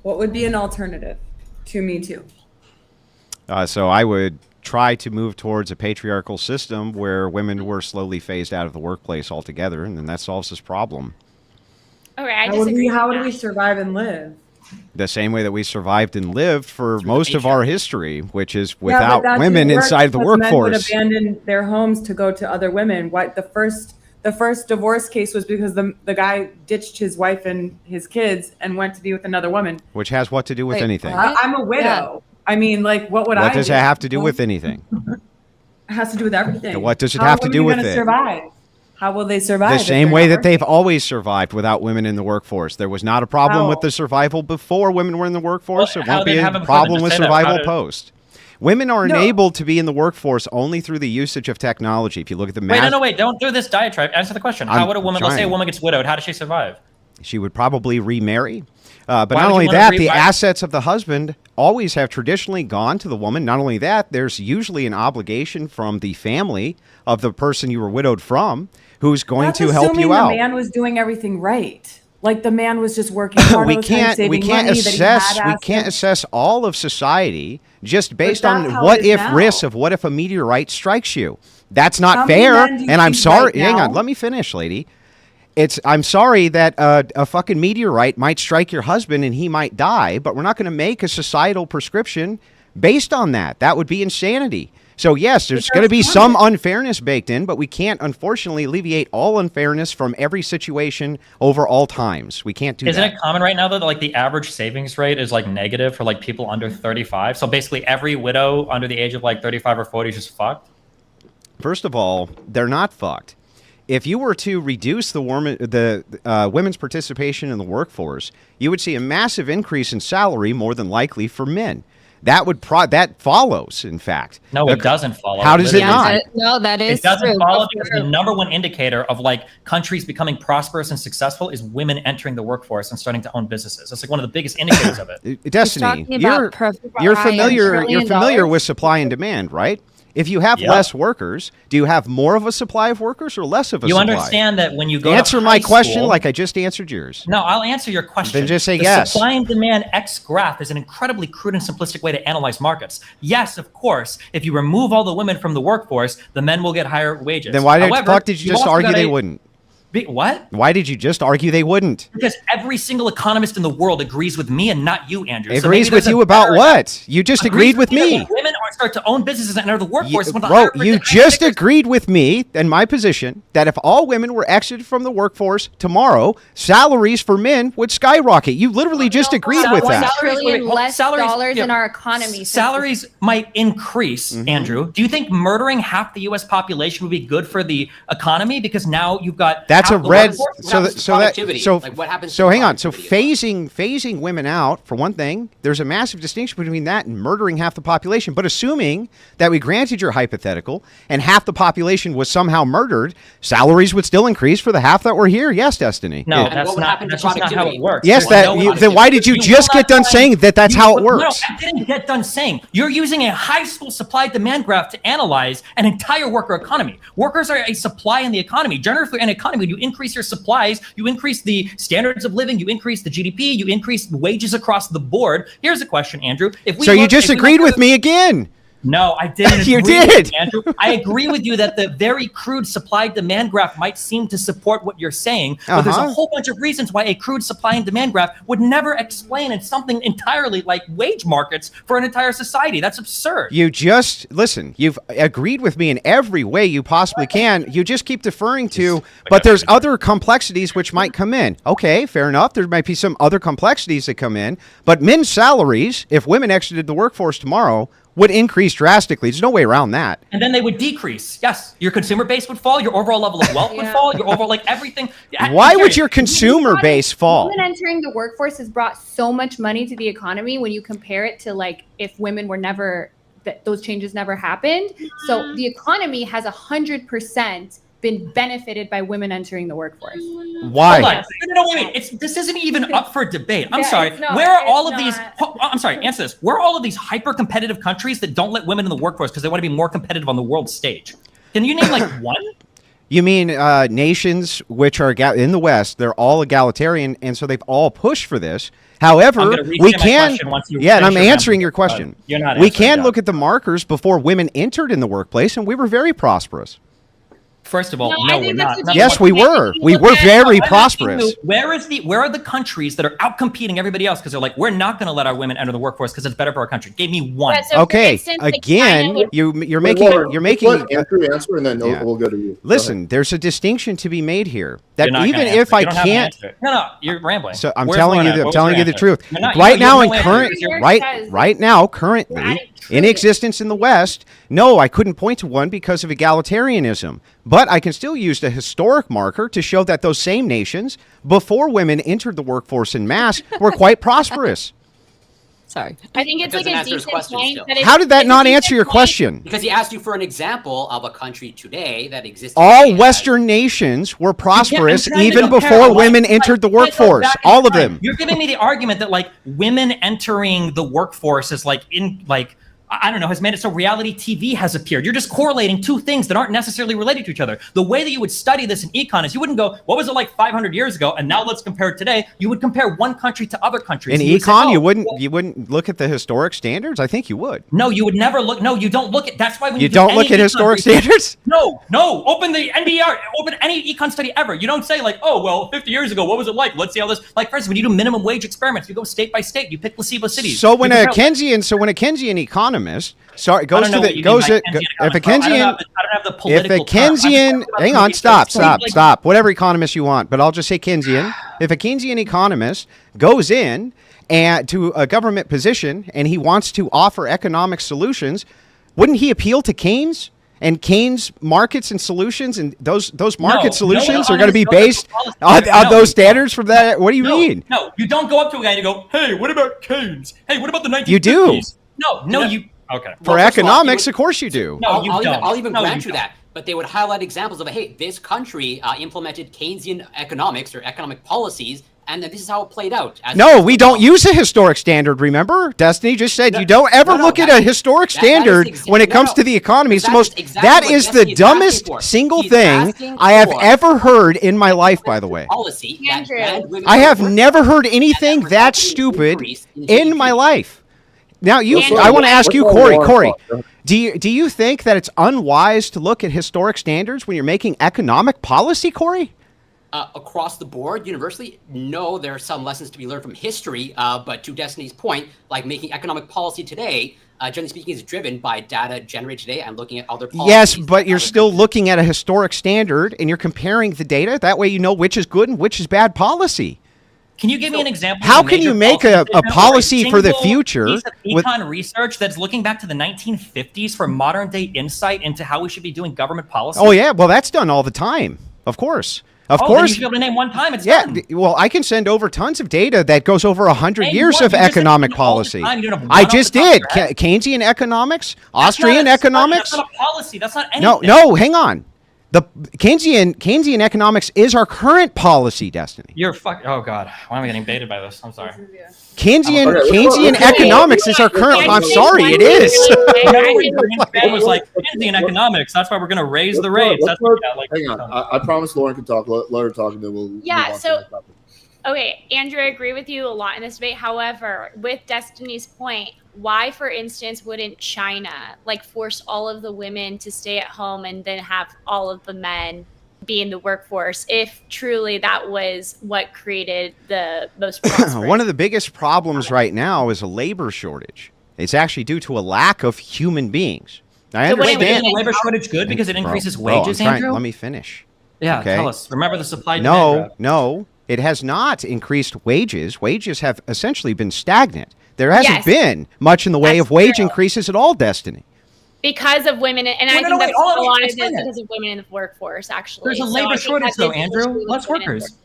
What would be an alternative to Me Too? So I would try to move towards a patriarchal system where women were slowly phased out of the workplace altogether, and then that solves this problem. Okay, I disagree. How would we survive and live? The same way that we survived and lived for most of our history, which is Yeah, but without that women didn't work inside the because men would workforce. abandon their homes to go to other women. What the first divorce case was because the guy ditched his wife and his kids and went to be with another woman. Which has what to do with anything? I'm a widow. I mean, like, what would I do? What does it have to do with anything? It has to do with everything. What does it have to do with it? Survive? How will they survive? The same way that they've always survived without women in the workforce. There was not a problem with the survival before women were in the workforce. There won't be a problem with survival post. Women are enabled to be in the workforce only through the usage of technology. If you look at the Wait, don't do this diatribe. Answer the question. How would a woman, let's say a woman gets widowed, how does she survive? She would probably remarry. But not only that, the assets of the husband always have traditionally gone to the woman. Not only that, there's usually an obligation from the family of the person you were widowed from who's going to help you out. The man was doing everything right. Like the man was just working hard. We can't assess all of society just based on what if risks of what if a meteorite strikes you. That's not fair. And I'm sorry. Hang on. Let me finish, lady. I'm sorry that a fucking meteorite might strike your husband and he might die, but we're not going to make a societal prescription based on that. That would be insanity. So yes, there's going to be some unfairness baked in, but we can't, unfortunately, alleviate all unfairness from every situation over all times. We can't do that. Isn't it common right now that like the average savings rate is like negative for like people under 35? So basically every widow under the age of like 35 or 40 is just fucked? First of all, they're not fucked. If you were to reduce the women's participation in the workforce, you would see a massive increase in salary, more than likely, for men. That follows, in fact. No, it doesn't follow. How does it not? No, that is true. It doesn't follow because the number one indicator of like countries becoming prosperous and successful is women entering the workforce and starting to own businesses. That's like one of the biggest indicators of it. Destiny, you're familiar with supply and demand, right? If you have less workers, do you have more of a supply of workers or less of a supply? You understand that when you go answer to my question school, like I just answered yours. No, I'll answer your question. Then just say the yes. Supply and demand X graph is an incredibly crude and simplistic way to analyze markets. Yes, of course, if you remove all the women from the workforce, the men will get higher wages. Then why the fuck did you just argue they wouldn't? What? Why did you just argue they wouldn't? Because every single economist in the world agrees with me and not you, Andrew. Agrees with you about what? You just agreed with me. Women start to own businesses and enter the workforce. You just agreed with me and my position that if all women were exited from the workforce tomorrow, salaries for men would skyrocket. You literally just agreed with that. Trillion less dollars in our economy. Salaries might increase, Andrew. Do you think murdering half the U.S. population would be good for the economy? Because now you've got that's a red. So what happens? So hang on. So phasing women out for one thing. There's a massive distinction between that and murdering half the population. But assuming that we granted your hypothetical and half the population was somehow murdered, salaries would still increase for the half that were here. Yes, Destiny. No, that's not how it works. Yes, then why did you just get done saying that that's how it works? No, I didn't get done saying. You're using a high school supply-demand graph to analyze an entire worker economy. Workers are a supply in the economy. Generally, for an economy, when you increase your supplies, you increase the standards of living, you increase the GDP, you increase wages across the board. Here's a question, Andrew. You just agreed with me again. No, I didn't. You did. Andrew. I agree with you that the very crude supply-demand graph might seem to support what you're saying, but there's a whole bunch of reasons why a crude supply and demand graph would never explain in something entirely like wage markets for an entire society. That's absurd. You've agreed with me in every way you possibly can. You just keep deferring to, but there's other complexities which might come in. Okay, fair enough. There might be some other complexities that come in, but men's salaries, if women exited the workforce tomorrow, would increase drastically. There's no way around that. And then they would decrease. Yes, your consumer base would fall. Your overall level of wealth would fall. Your overall, everything. Why would your consumer base fall? Women entering the workforce has brought so much money to the economy when you compare it to like if women were never, those changes never happened. So the economy has 100% been benefited by women entering the workforce. Why? Hold on. No, wait. This isn't even up for debate. I'm sorry. Where are all of these? I'm sorry. Answer this. Where are all of these hyper-competitive countries that don't let women in the workforce because they want to be more competitive on the world stage? Can you name like one? You mean nations which are in the West? They're all egalitarian, and so they've all pushed for this. However, we can, and I'm answering your question. We can look at the markers before women entered in the workplace, and we were very prosperous. First of all, no, we're not. Yes, we were. We were very prosperous. Where are the countries that are outcompeting everybody else because they're like, we're not going to let our women enter the workforce because it's better for our country? Give me one. So okay, instance, again, you're making Andrew answer, and then we'll go to you. Listen, there's a distinction to be made here. That even if I can't, no, you're rambling. So I'm telling you the truth. Right now, currently. In existence in the West, no, I couldn't point to one because of egalitarianism. But I can still use the historic marker to show that those same nations, before women entered the workforce en masse, were quite prosperous. Sorry. I think it's like a decent point. How did that not answer your question? Because he asked you for an example of a country today that exists. All Western nations were prosperous even before women entered the workforce. All of them. You're giving me the argument that like women entering the workforce is I don't know, has made it so reality TV has appeared. You're just correlating two things that aren't necessarily related to each other. The way that you would study this in econ is you wouldn't go, what was it like 500 years ago? And now let's compare it today. You would compare one country to other countries. In econ, you wouldn't look at the historic standards? I think you would. No, you would never look. No, you don't look at. That's why when you don't look at historic standards? No. Open the NBR. Open any econ study ever. You don't say like, oh, well, 50 years ago, what was it like? Let's see how this. Like, for instance, when you do minimum wage experiments, you go state by state. You pick placebo cities. So when a Keynesian economist. Sorry, it goes to the goes it. If a Keynesian, hang on, stop. Whatever economist you want, but I'll just say Keynesian. If a Keynesian economist goes in and to a government position and he wants to offer economic solutions, wouldn't he appeal to Keynes and Keynes markets and solutions? And those market solutions are going to be based on those standards from that. What do you mean? No, you don't go up to a guy and you go, hey, what about Keynes? Hey, what about the 1950s? You do. No, you. Okay. For economics, of course you do. No, I'll even grant you that. But they would highlight examples of, hey, this country implemented Keynesian economics or economic policies, and then this is how it played out. No, we don't use a historic standard, remember? Destiny just said you don't ever look at a historic standard when it comes to the economy. It's that is the dumbest single thing I have ever heard in my life, by the way. I have never heard anything that stupid in my life. Now, I want to ask you, Corey, do you think that it's unwise to look at historic standards when you're making economic policy, Corey? Across the board, universally, no, there are some lessons to be learned from history, but to Destiny's point, like making economic policy today, generally speaking, is driven by data generated today and looking at other policies. Yes, but you're still looking at a historic standard and you're comparing the data. That way you know which is good and which is bad policy. Can you give me an example? How can you make a policy for the future with econ research that's looking back to the 1950s for modern day insight into how we should be doing government policy? Oh yeah, well that's done all the time. Of course. Of course. Then you should be able to name one time it's done. Well, I can send over tons of data that goes over 100 years of economic policy. I just did. Keynesian economics, Austrian economics. That's not a policy. That's not anything. No, hang on. The Keynesian economics is our current policy, Destiny. Oh God, why am I getting baited by this? I'm sorry. Keynesian economics is our current. I'm sorry, it is. It was like Keynesian economics. That's why we're going to raise the rates. Hang on, I promise Lauren can talk. Let her talk, and then we'll. Okay, Andrew, I agree with you a lot in this debate. However, with Destiny's point, why, for instance, wouldn't China force all of the women to stay at home and then have all of the men be in the workforce if truly that was what created the most prosperous? One of the biggest problems right now is a labor shortage. It's actually due to a lack of human beings. I understand. Is the labor shortage good because it increases wages, Andrew? Let me finish. Yeah, tell us. Remember the supply. No. It has not increased wages. Wages have essentially been stagnant. There hasn't been much in the way of wage increases at all, Destiny. Because of women, and I think that's a lot of it because of women in the workforce, actually. There's a labor shortage, though, Andrew. Less workers.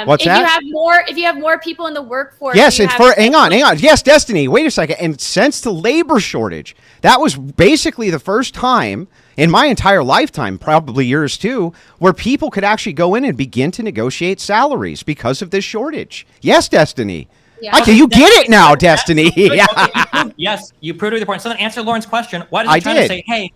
What's that? If you have more people in the workforce. Yes, hang on. Yes, Destiny, wait a second. And since the labor shortage, that was basically the first time in my entire lifetime, probably yours too, where people could actually go in and begin to negotiate salaries because of this shortage. Yes, Destiny. Yeah. Okay, you get it now, Destiny. Yes, you proved your point. So then answer Lauren's question. Why does he try to say, hey,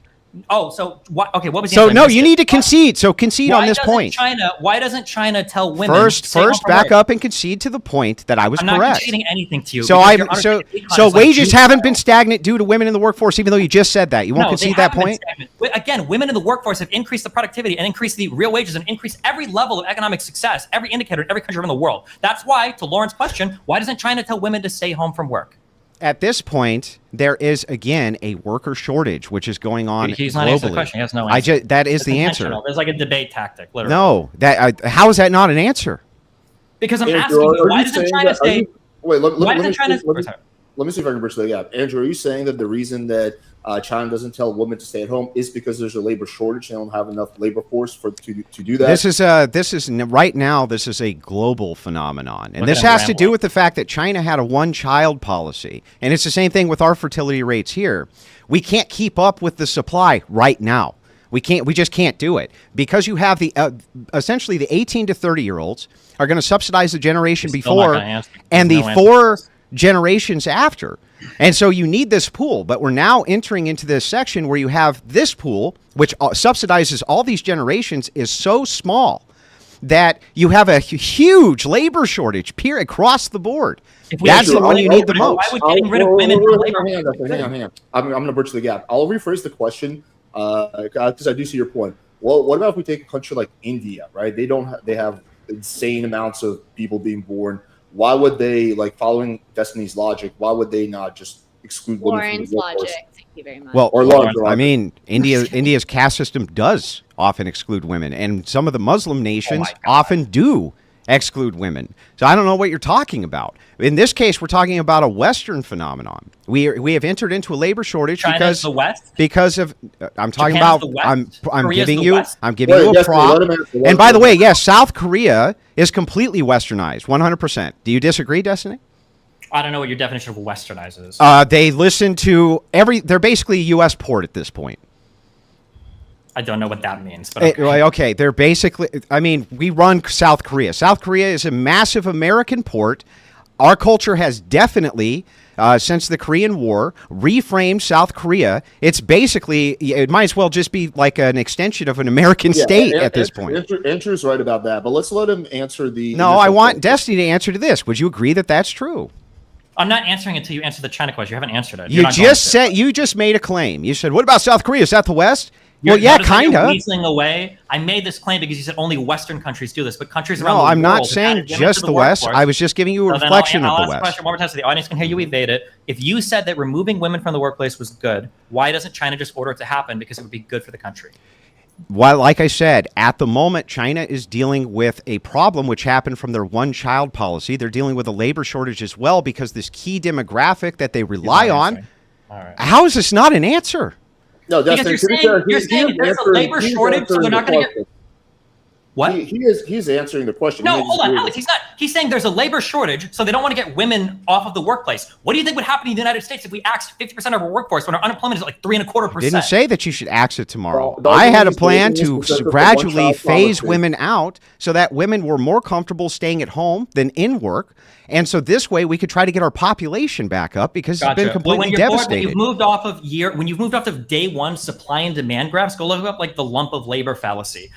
Oh, so what? Okay, what was the So answer? no, you need to concede. So concede on this point. Why doesn't China tell women First, back up and concede to the point that I was I'm correct. I'm not conceding anything to you. So wages haven't been stagnant due to women in the workforce, even though you just said that. You won't concede that point? Again, women in the workforce have increased the productivity and increased the real wages and increased every level of economic success, every indicator in every country around the world. That's why, to Lauren's question, why doesn't China tell women to stay home from work? At this point, there is again a worker shortage, which is going on He's globally. not answering the question. He has no answer. That is the answer. There's like a debate tactic, literally. No, how is that not an answer? Because I'm asking you, why doesn't China say? Wait, let me see if I can bridge the gap. Andrew, are you saying that the reason that China doesn't tell women to stay at home is because there's a labor shortage? They don't have enough labor force to do that. This is right now. This is a global phenomenon, and this has to do with the fact that China had a one-child policy, and it's the same thing with our fertility rates here. We can't keep up with the supply right now. We just can't do it because you have the essentially the 18 to 30-year-olds are going to subsidize the generation before and the 4 generations after. And so you need this pool, but we're now entering into this section where you have this pool, which subsidizes all these generations, is so small that you have a huge labor shortage across the board. That's the one you need the most. Why would getting rid of women from labor? Hang on. I'm going to bridge the gap. I'll rephrase the question because I do see your point. Well, what about if we take a country like India, right? They have insane amounts of people being born. Why would they, like, following Destiny's logic, why would they not just exclude women from the workforce? Logic. Thank you very much. Well, I mean, India's caste system does often exclude women, and some of the Muslim nations often do exclude women. So I don't know what you're talking about. In this case, we're talking about a Western phenomenon. We have entered into a labor shortage China's the West? because of I'm talking Japan's about the West? I'm Korea's giving the you West? I'm giving you a prop. And by the way, yes, South Korea is completely westernized, 100%. Do you disagree, Destiny? I don't know what your definition of westernized is. They listen to they're basically a U.S. port at this point. I don't know what that means. But okay, they're basically, I mean, we run South Korea. South Korea is a massive American port. Our culture has definitely, since the Korean War, reframed South Korea. It's basically, it might as well just be like an extension of an American state at this point. Andrew's right about that, but let's let him answer the... No, I want Destiny to answer to this. Would you agree that that's true? I'm not answering until you answer the China question. You haven't answered it. You just made a claim. You said, what about South Korea? Is that the West? Well, yeah, kind of. Weaseling away. I made this claim because you said only Western countries do this, but countries around the world. No, I'm not saying just the West. I was just giving you a reflection of the West. I'll ask a question one more time so the audience can hear you evade it. If you said that removing women from the workplace was good, why doesn't China just order it to happen because it would be good for the country? Well, like I said, at the moment, China is dealing with a problem which happened from their one-child policy. They're dealing with a labor shortage as well because this key demographic that they rely on. All right. How is this not an answer? No, because you're saying there's a labor shortage, so they're not going to get... What? He's answering the question. No, hold on, Alex. He's not. He's saying there's a labor shortage, so they don't want to get women off of the workplace. What do you think would happen in the United States if we axed 50% of our workforce when our unemployment is like 3.25%? Didn't say that you should axe it tomorrow. I had a plan to gradually phase women out so that women were more comfortable staying at home than in work. And so this way we could try to get our population back up because it's been completely devastated. When you've moved off of day one supply and demand graphs, go look up like the lump of labor fallacy.